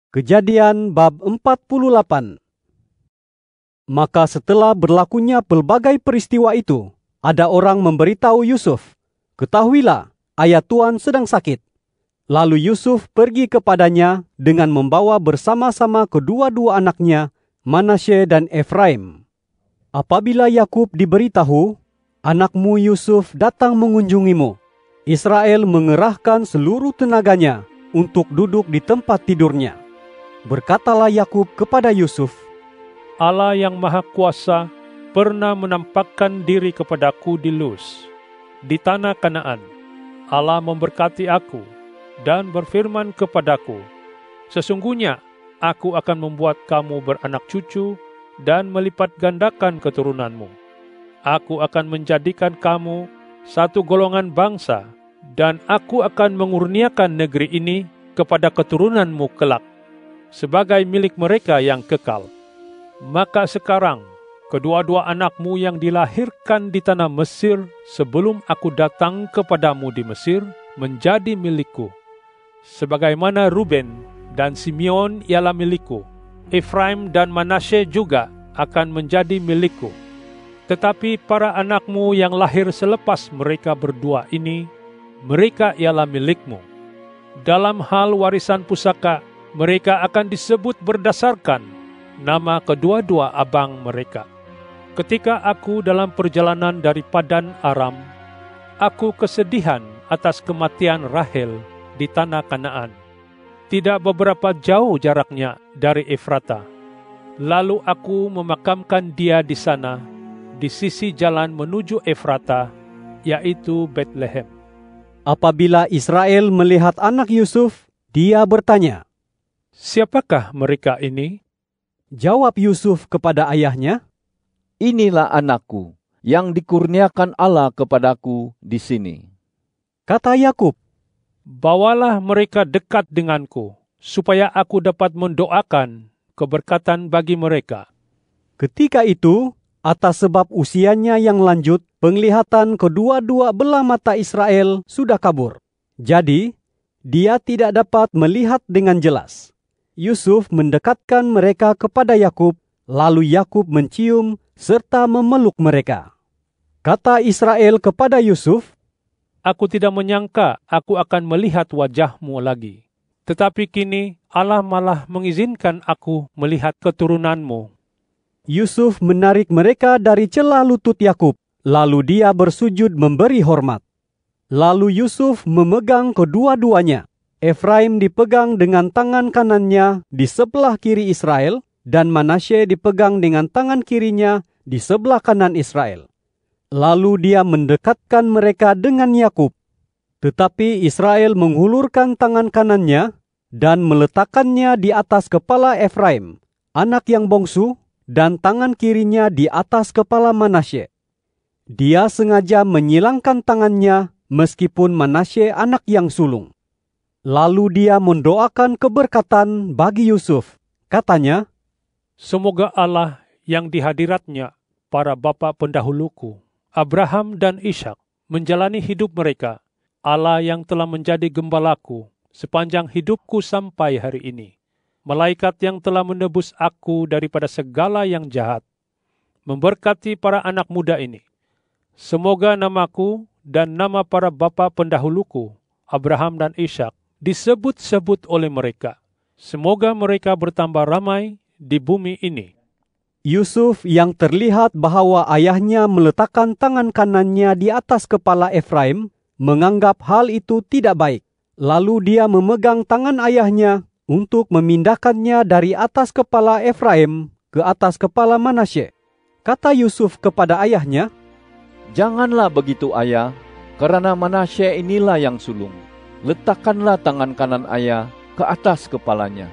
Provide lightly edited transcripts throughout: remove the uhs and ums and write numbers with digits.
Kejadian bab 48. Maka setelah berlakunya pelbagai peristiwa itu, ada orang memberitahu Yusuf, "Ketahuilah, ayah Tuan sedang sakit." Lalu Yusuf pergi kepadanya dengan membawa bersama-sama kedua-dua anaknya, Manasye dan Efraim. Apabila Yakub diberitahu, "Anakmu Yusuf datang mengunjungimu," Israel mengerahkan seluruh tenaganya untuk duduk di tempat tidurnya. Berkatalah Yakub kepada Yusuf, "Allah yang Maha Kuasa pernah menampakkan diri kepadaku di Luz, di tanah Kanaan. Allah memberkati aku dan berfirman kepadaku, sesungguhnya aku akan membuat kamu beranak cucu dan melipat gandakan keturunanmu. Aku akan menjadikan kamu satu golongan bangsa, dan aku akan mengurniakan negeri ini kepada keturunanmu kelak, sebagai milik mereka yang kekal. Maka sekarang, kedua-dua anakmu yang dilahirkan di tanah Mesir sebelum aku datang kepadamu di Mesir menjadi milikku. Sebagaimana Ruben dan Simeon ialah milikku, Efraim dan Manasye juga akan menjadi milikku. Tetapi para anakmu yang lahir selepas mereka berdua ini, mereka ialah milikmu. Dalam hal warisan pusaka, mereka akan disebut berdasarkan nama kedua-dua abang mereka. Ketika aku dalam perjalanan dari Padan Aram, aku kesedihan atas kematian Rahel di tanah Kanaan. Tidak beberapa jauh jaraknya dari Efrata. Lalu aku memakamkan dia di sana, di sisi jalan menuju Efrata, yaitu Betlehem." Apabila Israel melihat anak Yusuf, dia bertanya, "Siapakah mereka ini?" Jawab Yusuf kepada ayahnya, "Inilah anakku yang dikurniakan Allah kepadaku di sini." Kata Yakub, "Bawalah mereka dekat denganku, supaya aku dapat mendoakan keberkatan bagi mereka." Ketika itu, atas sebab usianya yang lanjut, penglihatan kedua-dua belah mata Israel sudah kabur. Jadi, dia tidak dapat melihat dengan jelas. Yusuf mendekatkan mereka kepada Yakub, lalu Yakub mencium serta memeluk mereka. Kata Israel kepada Yusuf, "Aku tidak menyangka aku akan melihat wajahmu lagi. Tetapi kini Allah malah mengizinkan aku melihat keturunanmu." Yusuf menarik mereka dari celah lutut Yakub, lalu dia bersujud memberi hormat. Lalu Yusuf memegang kedua-duanya. Efraim dipegang dengan tangan kanannya di sebelah kiri Israel, dan Manasye dipegang dengan tangan kirinya di sebelah kanan Israel. Lalu dia mendekatkan mereka dengan Yakub. Tetapi Israel menghulurkan tangan kanannya dan meletakkannya di atas kepala Efraim, anak yang bongsu, dan tangan kirinya di atas kepala Manasye. Dia sengaja menyilangkan tangannya meskipun Manasye anak yang sulung. Lalu dia mendoakan keberkatan bagi Yusuf. Katanya, "Semoga Allah yang di hadiratnya para bapa pendahuluku, Abraham dan Ishak, menjalani hidup mereka, Allah yang telah menjadi gembalaku sepanjang hidupku sampai hari ini, malaikat yang telah menebus aku daripada segala yang jahat, memberkati para anak muda ini. Semoga namaku dan nama para bapa pendahuluku, Abraham dan Ishak, disebut-sebut oleh mereka. Semoga mereka bertambah ramai di bumi ini." Yusuf yang terlihat bahwa ayahnya meletakkan tangan kanannya di atas kepala Efraim, menganggap hal itu tidak baik. Lalu dia memegang tangan ayahnya untuk memindahkannya dari atas kepala Efraim ke atas kepala Manasye. Kata Yusuf kepada ayahnya, "Janganlah begitu ayah, karena Manasye inilah yang sulung. Letakkanlah tangan kanan ayah ke atas kepalanya."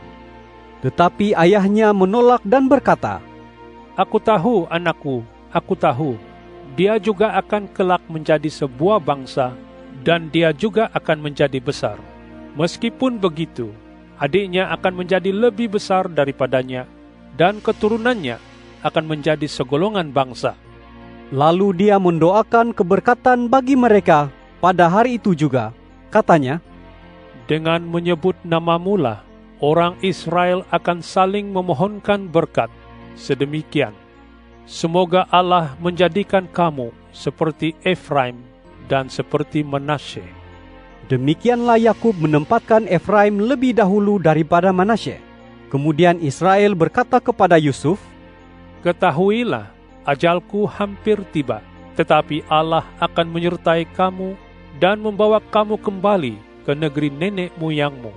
Tetapi ayahnya menolak dan berkata, "Aku tahu anakku, aku tahu. Dia juga akan kelak menjadi sebuah bangsa, dan dia juga akan menjadi besar. Meskipun begitu, adiknya akan menjadi lebih besar daripadanya, dan keturunannya akan menjadi segolongan bangsa." Lalu dia mendoakan keberkatan bagi mereka pada hari itu juga. Katanya, "Dengan menyebut namamu lah orang Israel akan saling memohonkan berkat. Sedemikian, semoga Allah menjadikan kamu seperti Efraim dan seperti Manasye. Demikianlah Yakub menempatkan Efraim lebih dahulu daripada Manasye. Kemudian Israel berkata kepada Yusuf, Ketahuilah, ajalku hampir tiba, tetapi Allah akan menyertai kamu dan membawa kamu kembali ke negeri nenek moyangmu.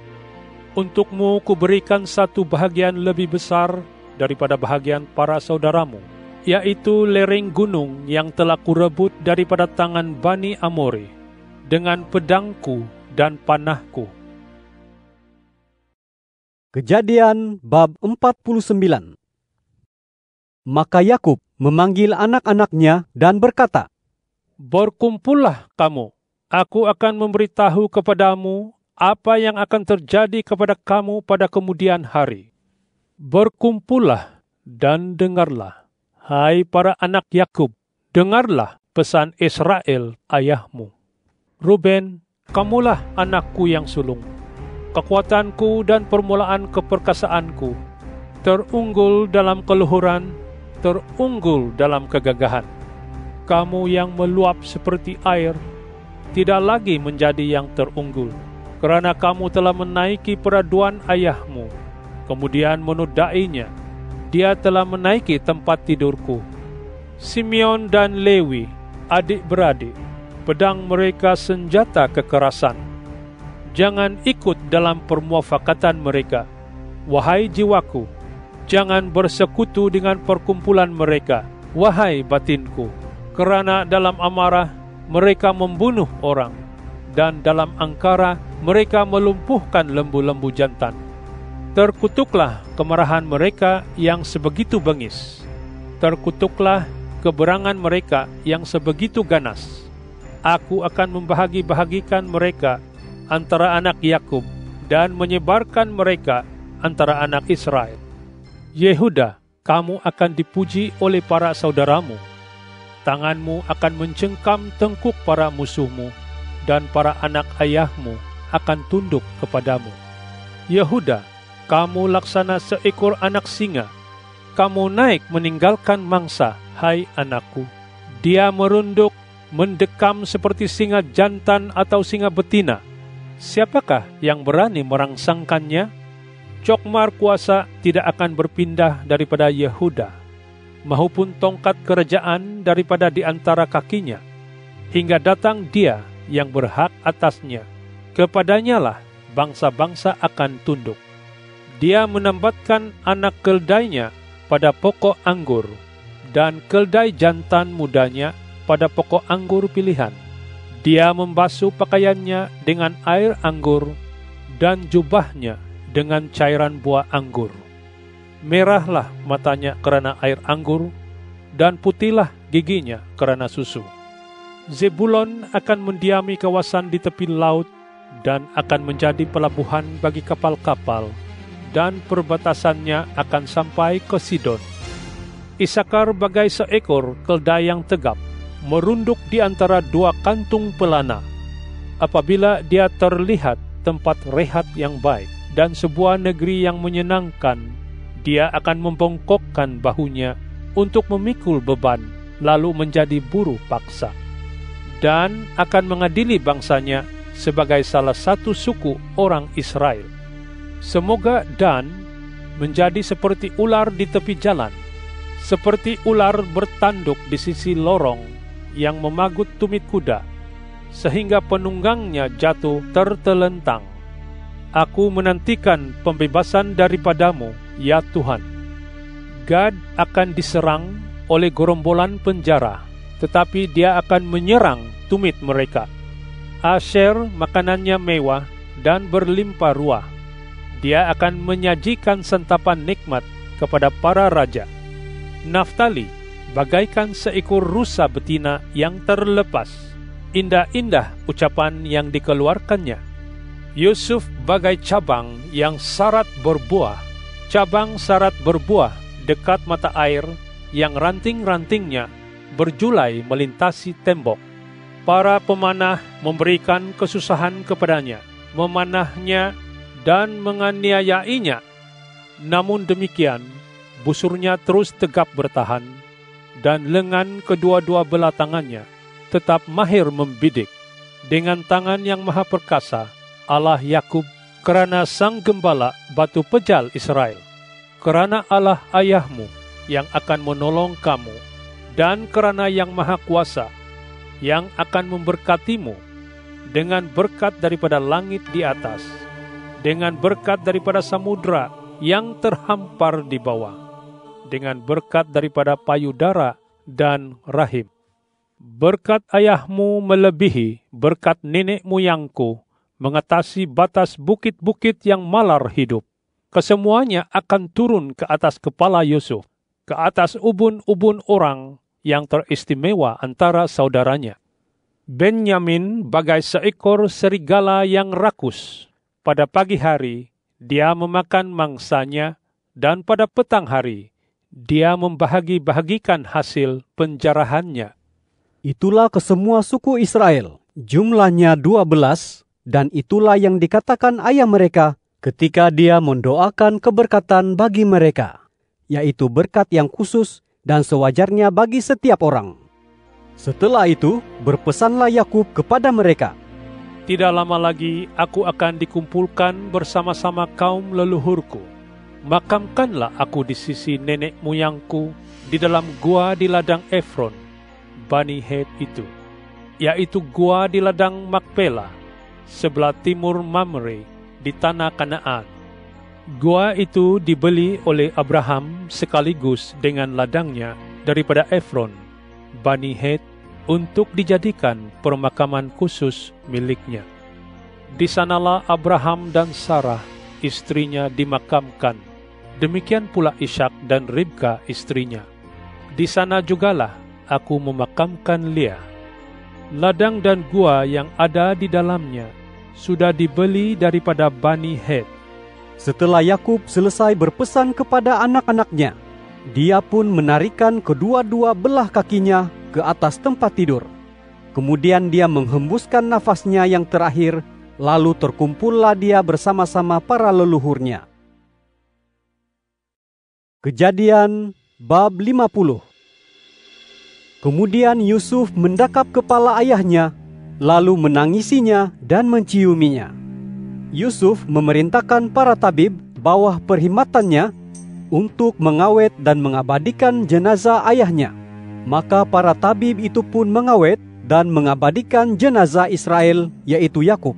Untukmu kuberikan satu bahagian lebih besar daripada bahagian para saudaramu, yaitu lereng gunung yang telah kurebut daripada tangan Bani Amori, dengan pedangku dan panahku. Kejadian bab 49. Maka Yakub memanggil anak-anaknya dan berkata, Berkumpullah kamu, aku akan memberitahu kepadamu apa yang akan terjadi kepada kamu pada kemudian hari. Berkumpullah dan dengarlah, hai para anak Yakub, dengarlah pesan Israel ayahmu. Ruben, kamulah anakku yang sulung, kekuatanku dan permulaan keperkasaanku, terunggul dalam keluhuran, terunggul dalam kegagahan. Kamu yang meluap seperti air, tidak lagi menjadi yang terunggul, kerana kamu telah menaiki peraduan ayahmu, kemudian menodainya. Dia telah menaiki tempat tidurku. Simeon dan Lewi, adik-beradik, pedang mereka senjata kekerasan. Jangan ikut dalam permuafakatan mereka, wahai jiwaku. Jangan bersekutu dengan perkumpulan mereka, wahai batinku. Kerana dalam amarah mereka membunuh orang, dan dalam angkara mereka melumpuhkan lembu-lembu jantan. Terkutuklah kemarahan mereka yang sebegitu bengis. Terkutuklah keberangan mereka yang sebegitu ganas. Aku akan membahagi-bahagikan mereka antara anak Yakub dan menyebarkan mereka antara anak Israel. Yehuda, kamu akan dipuji oleh para saudaramu. Tanganmu akan mencengkam tengkuk para musuhmu, dan para anak ayahmu akan tunduk kepadamu. Yehuda, kamu laksana seekor anak singa. Kamu naik meninggalkan mangsa, hai anakku. Dia merunduk, mendekam seperti singa jantan atau singa betina. Siapakah yang berani merangsangkannya? Cokmar kuasa tidak akan berpindah daripada Yehuda, maupun tongkat kerajaan daripada di antara kakinya, hingga datang dia yang berhak atasnya. Kepadanyalah bangsa-bangsa akan tunduk. Dia menambatkan anak keldainya pada pokok anggur, dan keldai jantan mudanya pada pokok anggur pilihan. Dia membasuh pakaiannya dengan air anggur, dan jubahnya dengan cairan buah anggur. Merahlah matanya kerana air anggur, dan putihlah giginya kerana susu. Zebulon akan mendiami kawasan di tepi laut, dan akan menjadi pelabuhan bagi kapal-kapal, dan perbatasannya akan sampai ke Sidon. Isakar bagai seekor keldai yang tegap, merunduk di antara dua kantung pelana. Apabila dia terlihat tempat rehat yang baik dan sebuah negeri yang menyenangkan, dia akan membongkokkan bahunya untuk memikul beban, lalu menjadi buruh paksa, dan akan mengadili bangsanya sebagai salah satu suku orang Israel. Semoga Dan menjadi seperti ular di tepi jalan, seperti ular bertanduk di sisi lorong yang memagut tumit kuda, sehingga penunggangnya jatuh tertelentang. Aku menantikan pembebasan daripadamu, ya Tuhan. Gad akan diserang oleh gerombolan penjara, tetapi dia akan menyerang tumit mereka. Asher makanannya mewah dan berlimpah ruah. Dia akan menyajikan santapan nikmat kepada para raja. Naftali bagaikan seekor rusa betina yang terlepas. Indah-indah ucapan yang dikeluarkannya. Yusuf bagai cabang yang sarat berbuah. Cabang sarat berbuah dekat mata air yang ranting-rantingnya berjulai melintasi tembok. Para pemanah memberikan kesusahan kepadanya, memanahnya dan menganiayainya. Namun demikian, busurnya terus tegap bertahan, dan lengan kedua-dua belah tangannya tetap mahir membidik. Dengan tangan yang maha perkasa, Allah Yakub, kerana Sang Gembala batu pejal Israel, kerana Allah ayahmu yang akan menolong kamu, dan kerana Yang Maha Kuasa yang akan memberkatimu dengan berkat daripada langit di atas, dengan berkat daripada samudra yang terhampar di bawah, dengan berkat daripada payudara dan rahim. Berkat ayahmu melebihi berkat nenek moyangku, mengatasi batas bukit-bukit yang malar hidup. Kesemuanya akan turun ke atas kepala Yusuf, ke atas ubun-ubun orang yang teristimewa antara saudaranya. Benyamin bagai seekor serigala yang rakus. Pada pagi hari, dia memakan mangsanya, dan pada petang hari, dia membahagi-bahagikan hasil penjarahannya. Itulah kesemua suku Israel, jumlahnya 12, dan itulah yang dikatakan ayah mereka ketika dia mendoakan keberkatan bagi mereka, yaitu berkat yang khusus dan sewajarnya bagi setiap orang. Setelah itu, berpesanlah Yakub kepada mereka, "Tidak lama lagi aku akan dikumpulkan bersama-sama kaum leluhurku. Makamkanlah aku di sisi nenek moyangku di dalam gua di ladang Efron, Bani Het itu, yaitu gua di ladang Makpela, sebelah timur Mamre di tanah Kanaan. Gua itu dibeli oleh Abraham sekaligus dengan ladangnya daripada Efron, Bani Het, untuk dijadikan permakaman khusus miliknya. Di sanalah Abraham dan Sarah, istrinya, dimakamkan. Demikian pula Ishak dan Ribka, istrinya. Di sana jugalah aku memakamkan Lea. Ladang dan gua yang ada di dalamnya sudah dibeli daripada Bani Het." Setelah Yakub selesai berpesan kepada anak-anaknya, dia pun menarikkan kedua-dua belah kakinya ke atas tempat tidur. Kemudian dia menghembuskan nafasnya yang terakhir, lalu terkumpullah dia bersama-sama para leluhurnya. Kejadian bab 50. Kemudian Yusuf mendakap kepala ayahnya, lalu menangisinya dan menciuminya. Yusuf memerintahkan para tabib bawah perkhidmatannya untuk mengawet dan mengabadikan jenazah ayahnya. Maka para tabib itu pun mengawet dan mengabadikan jenazah Israel, yaitu Yakub.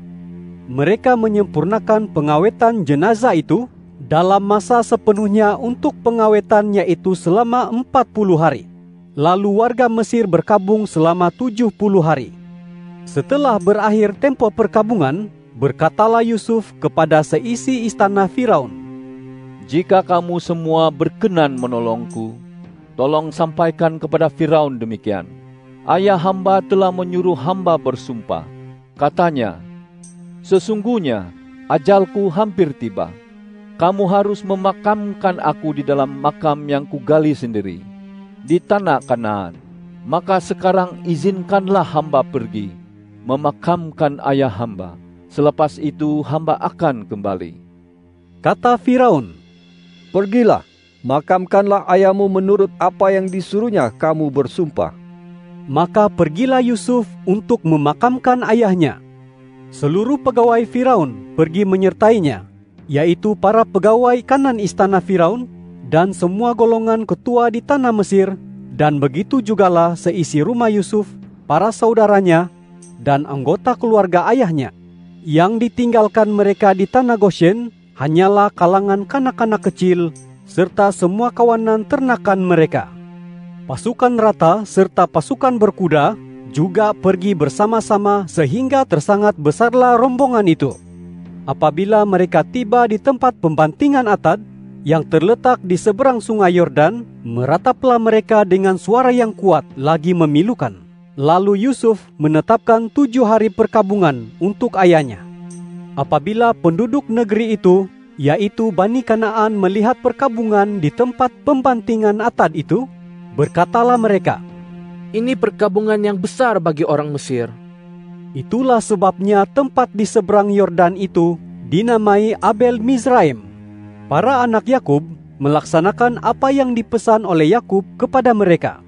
Mereka menyempurnakan pengawetan jenazah itu dalam masa sepenuhnya untuk pengawetan, yaitu selama 40 hari. Lalu warga Mesir berkabung selama 70 hari. Setelah berakhir tempo perkabungan, berkatalah Yusuf kepada seisi istana Firaun, "Jika kamu semua berkenan menolongku, tolong sampaikan kepada Firaun demikian. Ayah hamba telah menyuruh hamba bersumpah. Katanya, sesungguhnya ajalku hampir tiba. Kamu harus memakamkan aku di dalam makam yang kugali sendiri, di tanah Kanaan. Maka sekarang izinkanlah hamba pergi, memakamkan ayah hamba. Selepas itu hamba akan kembali." Kata Firaun, "Pergilah, makamkanlah ayahmu menurut apa yang disuruhnya kamu bersumpah." Maka pergilah Yusuf untuk memakamkan ayahnya. Seluruh pegawai Firaun pergi menyertainya, yaitu para pegawai kanan istana Firaun dan semua golongan ketua di tanah Mesir, dan begitu jugalah seisi rumah Yusuf, para saudaranya, dan anggota keluarga ayahnya. Yang ditinggalkan mereka di tanah Goshen hanyalah kalangan kanak-kanak kecil serta semua kawanan ternakan mereka. Pasukan rata serta pasukan berkuda juga pergi bersama-sama sehingga tersangat besarlah rombongan itu. Apabila mereka tiba di tempat pembantingan Atad yang terletak di seberang sungai Yordan, merataplah mereka dengan suara yang kuat lagi memilukan. Lalu Yusuf menetapkan 7 hari perkabungan untuk ayahnya. Apabila penduduk negeri itu, yaitu Bani Kanaan, melihat perkabungan di tempat pembantingan Atad itu, berkatalah mereka, "Ini perkabungan yang besar bagi orang Mesir." Itulah sebabnya tempat di seberang Yordan itu dinamai Abel Mizraim. Para anak Yakub melaksanakan apa yang dipesan oleh Yakub kepada mereka.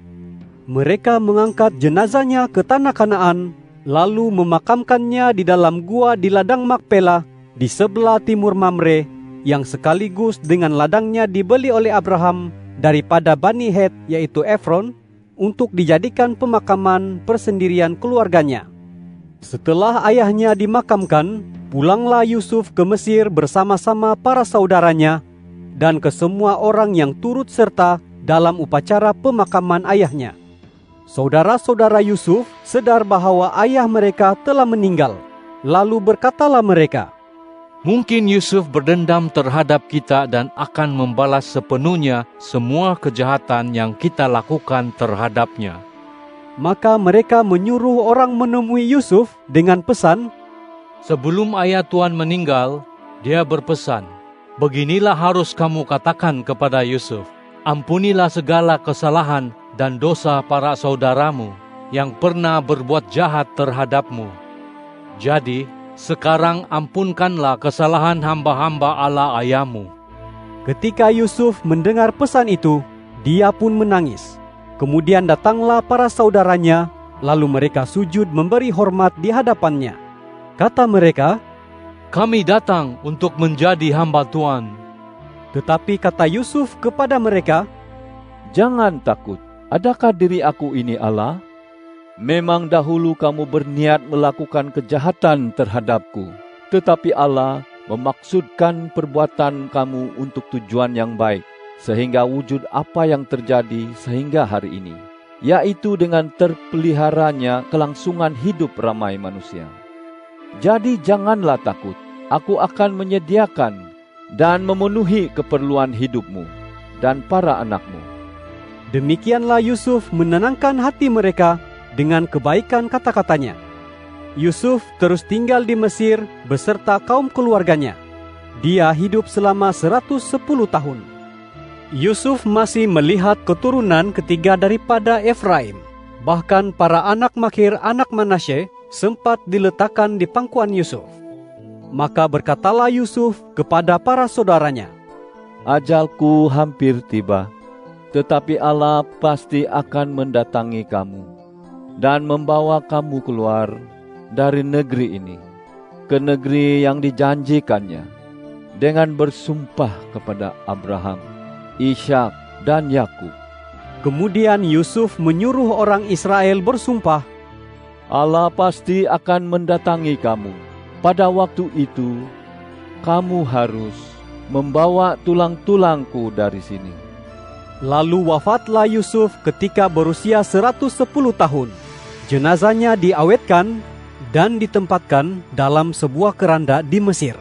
Mereka mengangkat jenazahnya ke tanah Kanaan, lalu memakamkannya di dalam gua di ladang Makpela di sebelah timur Mamre, yang sekaligus dengan ladangnya dibeli oleh Abraham daripada Bani Het, yaitu Efron, untuk dijadikan pemakaman persendirian keluarganya. Setelah ayahnya dimakamkan, pulanglah Yusuf ke Mesir bersama-sama para saudaranya dan ke semua orang yang turut serta dalam upacara pemakaman ayahnya. Saudara-saudara Yusuf sedar bahwa ayah mereka telah meninggal. Lalu berkatalah mereka, "Mungkin Yusuf berdendam terhadap kita dan akan membalas sepenuhnya semua kejahatan yang kita lakukan terhadapnya." Maka mereka menyuruh orang menemui Yusuf dengan pesan, "Sebelum ayah Tuhan meninggal, dia berpesan, beginilah harus kamu katakan kepada Yusuf, ampunilah segala kesalahan dan dosa para saudaramu yang pernah berbuat jahat terhadapmu. Jadi, sekarang ampunkanlah kesalahan hamba-hamba Allah ayahmu." Ketika Yusuf mendengar pesan itu, dia pun menangis. Kemudian datanglah para saudaranya, lalu mereka sujud memberi hormat di hadapannya. Kata mereka, "Kami datang untuk menjadi hamba Tuhan." Tetapi kata Yusuf kepada mereka, "Jangan takut, adakah diri aku ini Allah? Memang dahulu kamu berniat melakukan kejahatan terhadapku, tetapi Allah memaksudkan perbuatan kamu untuk tujuan yang baik, sehingga wujud apa yang terjadi sehingga hari ini, yaitu dengan terpeliharanya kelangsungan hidup ramai manusia. Jadi janganlah takut, aku akan menyediakan dan memenuhi keperluan hidupmu dan para anakmu." Demikianlah Yusuf menenangkan hati mereka dengan kebaikan kata-katanya. Yusuf terus tinggal di Mesir beserta kaum keluarganya. Dia hidup selama 110 tahun. Yusuf masih melihat keturunan ketiga daripada Efraim. Bahkan para anak Makir anak Manasye sempat diletakkan di pangkuan Yusuf. Maka berkatalah Yusuf kepada para saudaranya, "Ajalku hampir tiba, tetapi Allah pasti akan mendatangi kamu dan membawa kamu keluar dari negeri ini ke negeri yang dijanjikannya dengan bersumpah kepada Abraham, Ishak, dan Yakub." Kemudian Yusuf menyuruh orang Israel bersumpah, "Allah pasti akan mendatangi kamu. Pada waktu itu, kamu harus membawa tulang-tulangku dari sini." Lalu wafatlah Yusuf ketika berusia 110 tahun. Jenazahnya diawetkan dan ditempatkan dalam sebuah keranda di Mesir.